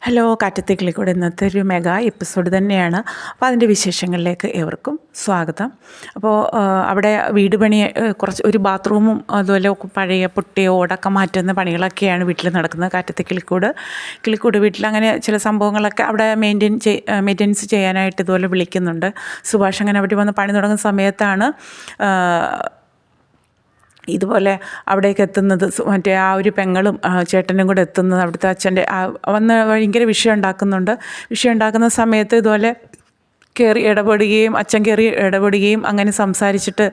Hello, കാറ്റത്തെ കിളിക്കൂടെ ഇന്നത്തെ ഒരു mega episode തന്നെയാണ്. അപ്പോൾ അതിൻ്റെ വിശേഷങ്ങളിലേക്ക് ഏവർക്കും സ്വാഗതം. അപ്പോൾ അവിടെ വീട് പണി കുറച്ച് ഒരു ബാത്റൂമും അതുപോലെ പഴയ പൊട്ടിയ ഓടൊക്കെ മാറ്റുന്ന പണികളൊക്കെയാണ് വീട്ടിൽ നടക്കുന്നത്. കാറ്റത്തെ കിളിക്കൂട് വീട്ടിൽ അങ്ങനെ ചില സംഭവങ്ങളൊക്കെ അവിടെ മെയിൻ്റെനൻസ് ചെയ്യാനായിട്ട് ഇതുപോലെ വിളിക്കുന്നുണ്ട്. സുഭാഷ് അങ്ങനെ അവിടെ വന്ന് പണി തുടങ്ങുന്ന സമയത്താണ് ഇതുപോലെ അവിടേക്ക് എത്തുന്നത്. മറ്റേ ആ ഒരു പെങ്ങളും ചേട്ടനും കൂടെ എത്തുന്നത്. അവിടുത്തെ അച്ഛൻ്റെ വന്ന് ഭയങ്കര വിഷയം ഉണ്ടാക്കുന്ന സമയത്ത് ഇതുപോലെ അച്ഛൻ കയറി ഇടപെടുകയും അങ്ങനെ സംസാരിച്ചിട്ട്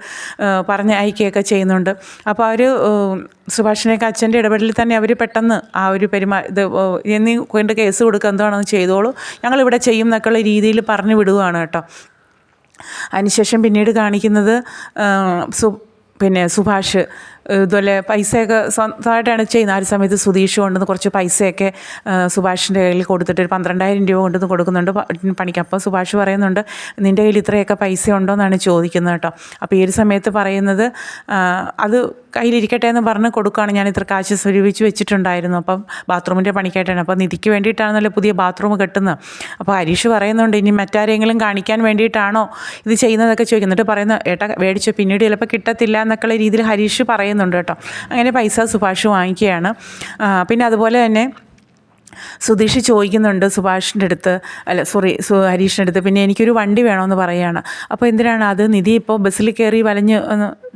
പറഞ്ഞ് അയക്കുകയൊക്കെ ചെയ്യുന്നുണ്ട്. അപ്പോൾ അവർ സുഭാഷിനെയൊക്കെ അച്ഛൻ്റെ ഇടപെടലിൽ തന്നെ അവർ പെട്ടെന്ന് ആ ഒരു എന്നീ കൊണ്ട് കേസ് കൊടുക്കുക, എന്താണെന്ന് ചെയ്തോളൂ, ഞങ്ങളിവിടെ ചെയ്യും എന്നൊക്കെയുള്ള രീതിയിൽ പറഞ്ഞു വിടുകയാണ് കേട്ടോ. അതിനുശേഷം പിന്നീട് കാണിക്കുന്നത് സുഭാഷ് ഇതുപോലെ പൈസയൊക്കെ സ്വന്തമായിട്ടാണ് ചെയ്യുന്നത്. ആ ഒരു സമയത്ത് സുധീഷ് കൊണ്ടുവന്ന് കുറച്ച് പൈസയൊക്കെ സുഭാഷിൻ്റെ കയ്യിൽ കൊടുത്തിട്ട് ഒരു 12,000 രൂപ കൊണ്ടുവന്ന് കൊടുക്കുന്നുണ്ട് പണിക്ക്. അപ്പോൾ സുഭാഷ് പറയുന്നുണ്ട്, നിൻ്റെ കയ്യിൽ ഇത്രയൊക്കെ പൈസ ഉണ്ടോ എന്നാണ് ചോദിക്കുന്നത് കേട്ടോ. അപ്പോൾ ഈ ഒരു സമയത്ത് പറയുന്നത്, അത് കയ്യിലിരിക്കട്ടെ എന്ന് പറഞ്ഞ് കൊടുക്കുകയാണ്. ഞാൻ ഇത്ര കാശ് സ്വരൂപിച്ച് വെച്ചിട്ടുണ്ടായിരുന്നു, അപ്പം ബാത്റൂമിൻ്റെ പണിക്കായിട്ടാണ്, അപ്പോൾ നിധിക്ക് വേണ്ടിയിട്ടാണെന്നല്ലോ പുതിയ ബാത്റൂം കെട്ടുന്നത്. അപ്പോൾ ഹരീഷ് പറയുന്നുണ്ട്, ഇനി മറ്റാരെങ്കിലും കാണിക്കാൻ വേണ്ടിയിട്ടാണോ ഇത് ചെയ്യുന്നതൊക്കെ ചോദിക്കുന്നുണ്ട്. പറയുന്നത്, ഏട്ടാ മേടിച്ചോ, പിന്നീട് ചിലപ്പോൾ കിട്ടത്തില്ല എന്നൊക്കെയുള്ള രീതിയിൽ ഹരീഷ് പറയുന്നുണ്ട് കേട്ടോ. അങ്ങനെ പൈസ സുഭാഷ് വാങ്ങിക്കുകയാണ്. പിന്നെ അതുപോലെ തന്നെ സുധീഷ് ചോദിക്കുന്നുണ്ട് സുഭാഷിൻ്റെ അടുത്ത്, ഹരീഷിൻ്റെ അടുത്ത്, പിന്നെ എനിക്കൊരു വണ്ടി വേണമെന്ന് പറയുകയാണ്. അപ്പോൾ എന്തിനാണ് അത്? നിധി ഇപ്പോൾ ബസ്സിൽ കയറി വലഞ്ഞ്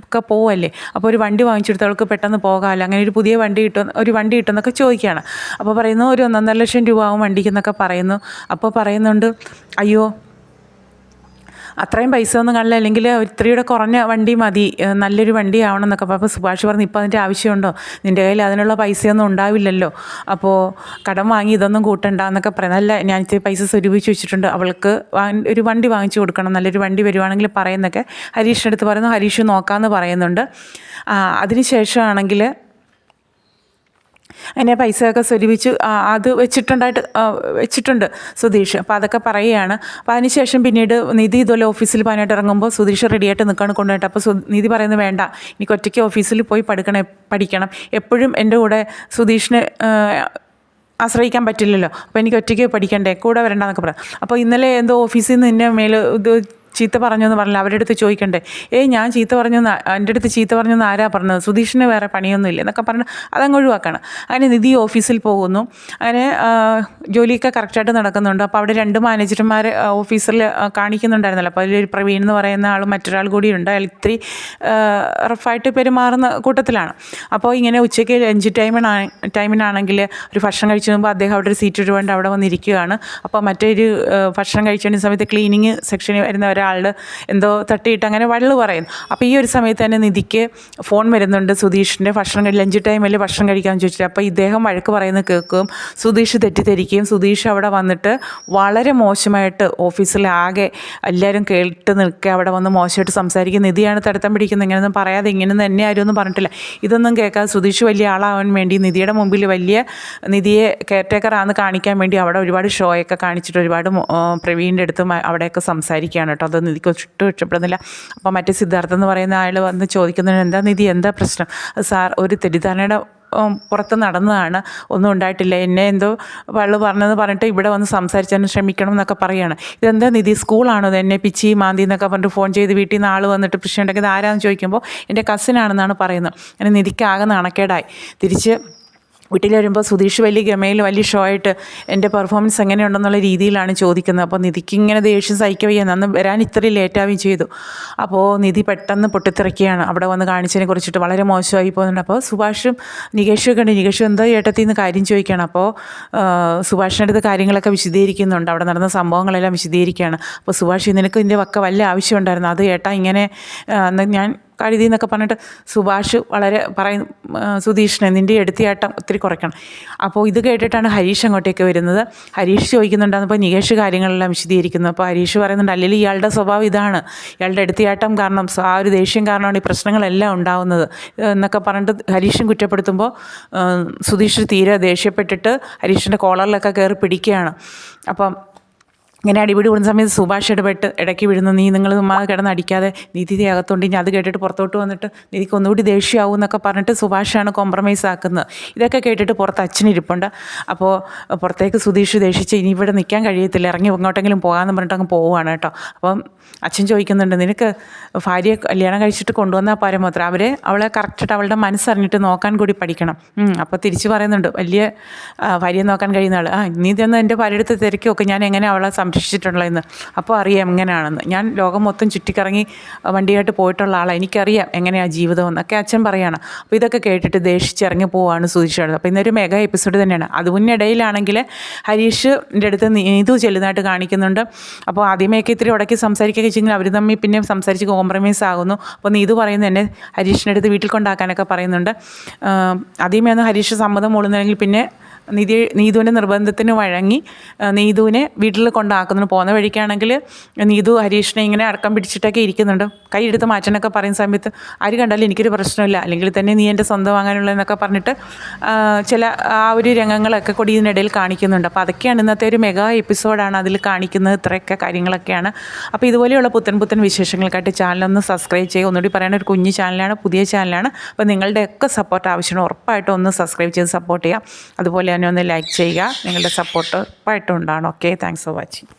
ഒക്കെ പോവല്ലേ, അപ്പോൾ ഒരു വണ്ടി വാങ്ങിച്ചെടുത്ത് അവൾക്ക് പെട്ടെന്ന് പോകാമല്ലോ, അങ്ങനെ ഒരു പുതിയ വണ്ടി കിട്ടുമെന്നൊക്കെ ചോദിക്കുകയാണ്. അപ്പോൾ പറയുന്നു, ഒരു 1.5 ലക്ഷം രൂപ ആവും വണ്ടിക്കെന്നൊക്കെ പറയുന്നു. അപ്പോൾ പറയുന്നുണ്ട്, അയ്യോ അത്രയും പൈസ ഒന്നും കാണില്ല, അല്ലെങ്കിൽ ഇത്രയുടെ കുറഞ്ഞ വണ്ടി മതി, നല്ലൊരു വണ്ടി ആവണം എന്നൊക്കെ. അപ്പോൾ സുഭാഷ് പറഞ്ഞു, ഇപ്പോൾ അതിൻ്റെ ആവശ്യമുണ്ടോ, നിൻ്റെ കയ്യിൽ അതിനുള്ള പൈസയൊന്നും ഉണ്ടാവില്ലല്ലോ, അപ്പോൾ കടം വാങ്ങി ഇതൊന്നും കൂട്ടണ്ട എന്നൊക്കെ പറയാം. നല്ല ഞാൻ ഇത്തിരി പൈസ സ്വരൂപിച്ച് വെച്ചിട്ടുണ്ട്, അവൾക്ക് ഒരു വണ്ടി വാങ്ങിച്ചു കൊടുക്കണം, നല്ലൊരു വണ്ടി വരുവാണെങ്കിൽ പറയുന്നൊക്കെ ഹരീഷിൻ്റെ അടുത്ത് പറയുന്നു. ഹരീഷ് നോക്കാമെന്ന് പറയുന്നുണ്ട്. അതിനുശേഷമാണെങ്കിൽ അങ്ങനെ പൈസയൊക്കെ സ്വരൂപിച്ച് അത് വെച്ചിട്ടുണ്ട് സുധീഷ്. അപ്പോൾ അതൊക്കെ പറയുകയാണ്. അപ്പോൾ അതിനുശേഷം പിന്നീട് നിധി ഇതുപോലെ ഓഫീസിൽ പോകാനായിട്ട് ഇറങ്ങുമ്പോൾ സുധീഷ് റെഡിയായിട്ട് നിൽക്കുകയാണ് കൊണ്ടുപോയിട്ട്. അപ്പോൾ നിധി പറയുന്നത്, വേണ്ട, എനിക്ക് ഒറ്റയ്ക്ക് ഓഫീസിൽ പോയി പഠിക്കണം, എപ്പോഴും എൻ്റെ കൂടെ സുധീഷിനെ ആശ്രയിക്കാൻ പറ്റില്ലല്ലോ, അപ്പോൾ എനിക്ക് ഒറ്റയ്ക്ക് പഠിക്കണ്ടേ, കൂടെ വരണ്ടെന്നൊക്കെ പറയാം. അപ്പോൾ ഇന്നലെ എന്തോ ഓഫീസിൽ നിന്ന് നിന്നെ ചീത്ത പറഞ്ഞെന്ന് പറഞ്ഞില്ല, അവരുടെ അടുത്ത് ചോദിക്കണ്ടേ, ഞാൻ ചീത്ത പറഞ്ഞെന്ന്, എൻ്റെ അടുത്ത് ചീത്ത പറഞ്ഞെന്ന് ആരാ പറഞ്ഞത്, സുധീഷിന് വേറെ പണിയൊന്നുമില്ല എന്നൊക്കെ പറഞ്ഞ് അതങ്ങ് ഒഴിവാക്കാണ്. അങ്ങനെ നിധി ഓഫീസിൽ പോകുന്നു. അങ്ങനെ ജോലിയൊക്കെ കറക്റ്റായിട്ട് നടക്കുന്നുണ്ട്. അപ്പോൾ അവിടെ 2 മാനേജർമാർ ഓഫീസിൽ കാണിക്കുന്നുണ്ടായിരുന്നല്ലോ. അപ്പോൾ അതിലൊരു പ്രവീൺ എന്ന് പറയുന്ന ആളും മറ്റൊരാൾ കൂടിയുണ്ട്. അയാൾ ഇത്തിരി റഫായിട്ട് പെരുമാറുന്ന കൂട്ടത്തിലാണ്. അപ്പോൾ ഇങ്ങനെ ഉച്ചയ്ക്ക് ലഞ്ച് ടൈമിനാണെങ്കിൽ ഒരു ഭക്ഷണം കഴിച്ചു കഴിയുമ്പോൾ അദ്ദേഹം അവിടെ ഒരു സീറ്റ് ഇട്ടുകൊണ്ട് അവിടെ വന്നിരിക്കുകയാണ്. അപ്പോൾ മറ്റൊരു ഭക്ഷണം കഴിച്ചുകൊണ്ടിരുന്ന സമയത്ത് ക്ലീനിങ് സെക്ഷനിൽ വരുന്ന ഒരാളുടെ എന്തോ തട്ടിയിട്ട് അങ്ങനെ വള്ളു പറയുന്നു. അപ്പോൾ ഈ ഒരു സമയത്ത് തന്നെ നിധിക്ക് ഫോൺ വരുന്നുണ്ട്, സുധീഷിൻ്റെ ലഞ്ച് ടൈമിൽ ഭക്ഷണം കഴിക്കാമെന്ന് ചോദിച്ചിട്ട്. അപ്പോൾ ഇദ്ദേഹം വഴക്ക് പറയുന്നത് കേൾക്കുകയും സുധീഷ് തെറ്റിദ്ധരിക്കുകയും സുധീഷ് അവിടെ വന്നിട്ട് വളരെ മോശമായിട്ട് ഓഫീസിലാകെ എല്ലാവരും കേട്ട് നിൽക്കുക, അവിടെ വന്ന് മോശമായിട്ട് സംസാരിക്കും. നിധിയാണ് തടുത്തം പിടിക്കുന്നത്, ഇങ്ങനെയൊന്നും പറയാതെ, ഇങ്ങനെയൊന്നും എന്നെ ആരും ഒന്നും പറഞ്ഞിട്ടില്ല. ഇതൊന്നും കേൾക്കാതെ സുധീഷ് വലിയ ആളാവാൻ വേണ്ടി നിധിയുടെ മുമ്പിൽ നിധിയെ കെയർടേക്കറാണെന്ന് കാണിക്കാൻ വേണ്ടി അവിടെ ഒരുപാട് ഷോയൊക്കെ കാണിച്ചിട്ട് ഒരുപാട് പ്രവീണിൻ്റെ അടുത്തും അവിടെയൊക്കെ സംസാരിക്കുകയാണ് കേട്ടോ. അത് നിധിക്ക് ഒട്ടും ഇഷ്ടപ്പെടുന്നില്ല. അപ്പോൾ മറ്റേ സിദ്ധാർത്ഥ എന്ന് പറയുന്ന ആൾ വന്ന് ചോദിക്കുന്നതിന്, എന്താ നിധി, എന്താ പ്രശ്നം? സാർ, ഒരു തെറ്റിദ്ധാരണയുടെ പുറത്ത് നടന്നതാണ്, ഒന്നും ഉണ്ടായിട്ടില്ല, എന്നെ എന്തോ വള്ളു പറഞ്ഞിട്ട് ഇവിടെ വന്ന് സംസാരിച്ചതിന് ക്ഷമിക്കണം എന്നൊക്കെ പറയുകയാണ്. ഇതെന്താ നിധി, സ്കൂളാണോ? എന്നെ പിച്ചി മാന്തി എന്നൊക്കെ പറഞ്ഞിട്ട് ഫോൺ ചെയ്ത് വീട്ടിൽ നിന്ന് ആൾ വന്നിട്ട് പ്രശ്നം ഉണ്ടാക്കിയത് ആരാന്ന് ചോദിക്കുമ്പോൾ എൻ്റെ കസിനാണെന്നാണ് പറയുന്നത്. അങ്ങനെ നിധിക്ക് ആകെ നാണക്കേടായി. തിരിച്ച് വീട്ടിൽ വരുമ്പോൾ സുധീഷ് വലിയ ഗമയിൽ വലിയ ഷോ ആയിട്ട് എൻ്റെ പെർഫോമൻസ് എങ്ങനെയുണ്ടെന്നുള്ള രീതിയിലാണ് ചോദിക്കുന്നത്. അപ്പോൾ നിധിക്ക് ഇങ്ങനെ ദേഷ്യം സഹിക്കുകയും അന്ന് വരാൻ ഇത്രയും ലേറ്റാവുകയും ചെയ്തു. അപ്പോൾ നിധി പെട്ടെന്ന് പൊട്ടിത്തെറിക്കുകയാണ്. അവിടെ വന്ന് കാണിച്ചതിനെ കുറിച്ചിട്ട് വളരെ മോശമായി പോകുന്നുണ്ട്. അപ്പോൾ സുഭാഷും നികേഷും ഒക്കെ ഉണ്ട്. നികേഷും എന്താ ഏട്ടത്തിൽ നിന്ന് കാര്യം ചോദിക്കുകയാണ്. അപ്പോൾ സുഭാഷിൻ്റെ അടുത്ത് കാര്യങ്ങളൊക്കെ വിശദീകരിക്കുന്നുണ്ട്, അവിടെ നടന്ന സംഭവങ്ങളെല്ലാം വിശദീകരിക്കുകയാണ്. അപ്പോൾ സുഭാഷ്, നിനക്ക് ഇതിൻ്റെ വല്ല ആവശ്യം ഉണ്ടായിരുന്നു, അത് ഏട്ടാ ഇങ്ങനെ ഞാൻ കഴുതി എന്നൊക്കെ പറഞ്ഞിട്ട് സുഭാഷ് വളരെ പറയും സുധീഷിനെ, നിൻ്റെ എടുത്തിയാട്ടം ഒത്തിരി കുറയ്ക്കണം. അപ്പോൾ ഇത് കേട്ടിട്ടാണ് ഹരീഷ് അങ്ങോട്ടേക്ക് വരുന്നത്. ഹരീഷ് ചോദിക്കുന്നുണ്ടാകുമ്പോൾ നികേഷ് കാര്യങ്ങളെല്ലാം വിശദീകരിക്കുന്നു. അപ്പോൾ ഹരീഷ് പറയുന്നുണ്ട്, അല്ലെങ്കിൽ ഇയാളുടെ സ്വഭാവം ഇതാണ്, ഇയാളുടെ എടുത്തിയാട്ടം കാരണം, ആ ഒരു ദേഷ്യം കാരണമാണ് ഈ പ്രശ്നങ്ങളെല്ലാം ഉണ്ടാകുന്നത് എന്നൊക്കെ പറഞ്ഞിട്ട് ഹരീഷും കുറ്റപ്പെടുത്തുമ്പോൾ സുധീഷ് തീരെ ദേഷ്യപ്പെട്ടിട്ട് ഹരീഷിൻ്റെ കോളറിലൊക്കെ കയറി പിടിക്കുകയാണ്. അപ്പം ഇങ്ങനെ അടിപിടി കൂടുന്ന സമയത്ത് സുഭാഷ് ഇടപെട്ട് ഇടയ്ക്ക് വിടുന്നു, നിങ്ങൾ ചുമ്മാ കിടന്ന് അടിക്കാതെ, നിധി അകത്തോണ്ട് ഇനി അത് കേട്ടിട്ട് പുറത്തോട്ട് വന്നിട്ട് നിധിക്ക് ഒന്നുകൂടി ദേഷ്യമാവും എന്നൊക്കെ പറഞ്ഞിട്ട് സുഭാഷാണ് കോംപ്രമൈസ് ആക്കുന്നത്. ഇതൊക്കെ കേട്ടിട്ട് പുറത്ത് അച്ഛനിരിപ്പുണ്ട്. അപ്പോൾ പുറത്തേക്ക് സുധീഷ് ദേഷിച്ച് ഇനി ഇവിടെ നിൽക്കാൻ കഴിയത്തില്ല, ഇറങ്ങി എങ്ങോട്ടെങ്കിലും പോകാമെന്ന് പറഞ്ഞിട്ട് അങ്ങ് പോവുകയാണ് കേട്ടോ. അപ്പം അച്ഛൻ ചോദിക്കുന്നുണ്ട്, നിനക്ക് ഭാര്യയെ കല്യാണം കഴിച്ചിട്ട് കൊണ്ടുവന്നാൽ പരമാത്രം അവളെ കറക്റ്റായിട്ട് അവളുടെ മനസ്സറിഞ്ഞിട്ട് നോക്കാൻ കൂടി പഠിക്കണം. അപ്പോൾ തിരിച്ച് പറയുന്നുണ്ട്, വലിയ ഭാര്യയെ നോക്കാൻ കഴിയുന്ന ആൾ, നീ ചെന്ന് എൻ്റെ ഭാര്യയുടെ അടുത്ത് തിരക്കി നോക്ക് ഞാൻ എങ്ങനെ അവളെ സംരക്ഷിച്ചിട്ടുള്ളതെന്ന്, അപ്പോൾ അറിയാം എങ്ങനെയാണെന്ന്. ഞാൻ ലോകം മൊത്തം ചുറ്റിക്കറങ്ങി വണ്ടിയായിട്ട് പോയിട്ടുള്ള ആളാണ്, എനിക്കറിയാം എങ്ങനെയാണ് ജീവിതം എന്നൊക്കെ അച്ഛൻ പറയുകയാണ്. അപ്പോൾ ഇതൊക്കെ കേട്ടിട്ട് ദേഷിച്ചിറങ്ങി പോവുകയാണ് സുധീഷ്. അപ്പോൾ ഇന്നൊരു മെഗാ എപ്പിസോഡ് തന്നെയാണ്. അതിനിടയിലാണെങ്കിൽ ഹരീഷിൻ്റെ അടുത്ത് നീതു ചെല്ലുന്നതായിട്ട് കാണിക്കുന്നുണ്ട്. അപ്പോൾ ആദ്യമേയൊക്കെ ഇത്തിരി ഉടക്കി സംസാരിക്കുകയൊക്കെ വെച്ചെങ്കിൽ അവർ തമ്മിൽ പിന്നെ സംസാരിച്ച് കോംപ്രമൈസ് ആകുന്നു. അപ്പോൾ നീതു പറയുന്നത് എന്നെ ഹരീഷിൻ്റെ അടുത്ത് വീട്ടിൽ കൊണ്ടാക്കാനൊക്കെ പറയുന്നുണ്ട്. ആദ്യമേ ഒന്ന് ഹരീഷ് സമ്മതം മൂളുന്നെങ്കിൽ പിന്നെ നീതുവിൻ്റെ നിർബന്ധത്തിന് വഴങ്ങി നീതുവിനെ വീട്ടിൽ കൊണ്ടാക്കുന്നു. പോകുന്ന വഴിക്കാണെങ്കിൽ നീതു ഹരീഷിനെ ഇങ്ങനെ അടക്കം പിടിച്ചിട്ടൊക്കെ ഇരിക്കുന്നുണ്ട്. കൈ എടുത്ത് മാറ്റാനൊക്കെ പറയുന്ന സമയത്ത് ആര് കണ്ടാലും എനിക്കൊരു പ്രശ്നമില്ല, അല്ലെങ്കിൽ തന്നെ നീ എൻ്റെ സ്വന്തം വാങ്ങാനുള്ളതെന്നൊക്കെ പറഞ്ഞിട്ട് ചില ആ ഒരു രംഗങ്ങളൊക്കെ കൂടി ഇതിനിടയിൽ കാണിക്കുന്നുണ്ട്. അപ്പോൾ അതൊക്കെയാണ് ഇന്നത്തെ ഒരു മെഗാ എപ്പിസോഡാണ് അതിൽ കാണിക്കുന്നത്. ഇത്രയൊക്കെ കാര്യങ്ങളൊക്കെയാണ്. അപ്പോൾ ഇതുപോലെയുള്ള പുത്തൻ വിശേഷങ്ങൾക്കായിട്ട് ചാനലൊന്ന് സബ്സ്ക്രൈബ് ചെയ്യുക. ഒന്നുകൂടി പറയാൻ, ഒരു കുഞ്ഞു ചാനലാണ്, പുതിയ ചാനലാണ്. അപ്പോൾ നിങ്ങളുടെയൊക്കെ സപ്പോർട്ട് ആവശ്യമാണ്. ഉറപ്പായിട്ടും ഒന്ന് സബ്സ്ക്രൈബ് ചെയ്ത് സപ്പോർട്ട് ചെയ്യുക. അതുപോലെ തന്നെ ഒന്ന് ലൈക്ക് ചെയ്യുക. നിങ്ങളുടെ സപ്പോർട്ട് ഉറപ്പായിട്ടും ഉണ്ടാകണം. Okay, thanks for watching.